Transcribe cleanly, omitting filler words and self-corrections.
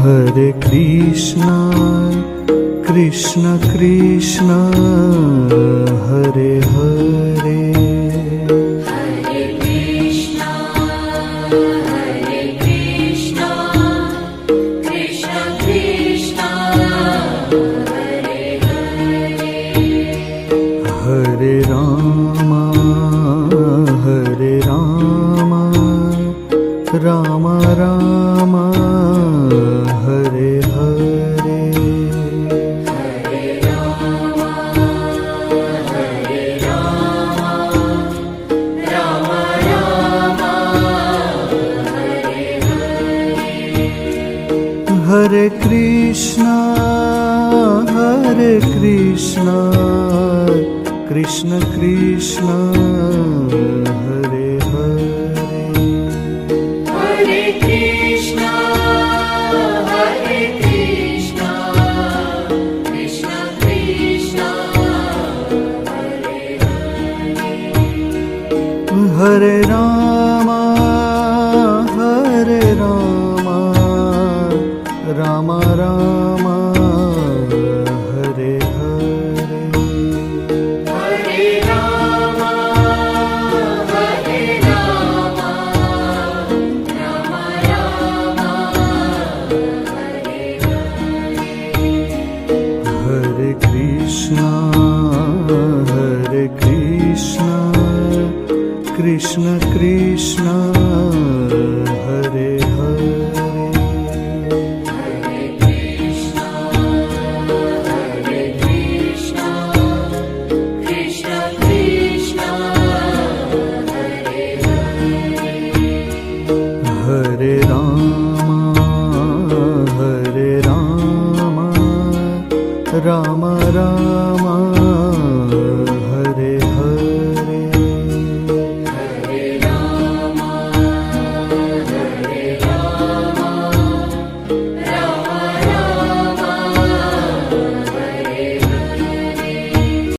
Hare Krishna, Krishna Krishna, Hare Hare. Hare Krishna, Krishna Krishna, Hare Hare. Hare Rama, Rama Rama, Hare Hare. Hare Rama, Rama Rama, Hare Hare. Hare Krishna, Krishna Krishna, Hare Hare. Hare Krishna, Krishna Krishna, Hare Hare. Hare Rama, Rama Rama, Hare Hare. Hare Rama, Rama Rama, Hare Hare. Hare Krishna, Krishna Krishna, Hare Hare. Hare Krishna, Krishna Krishna, Hare Hare. Hare Rama, Rama Rama,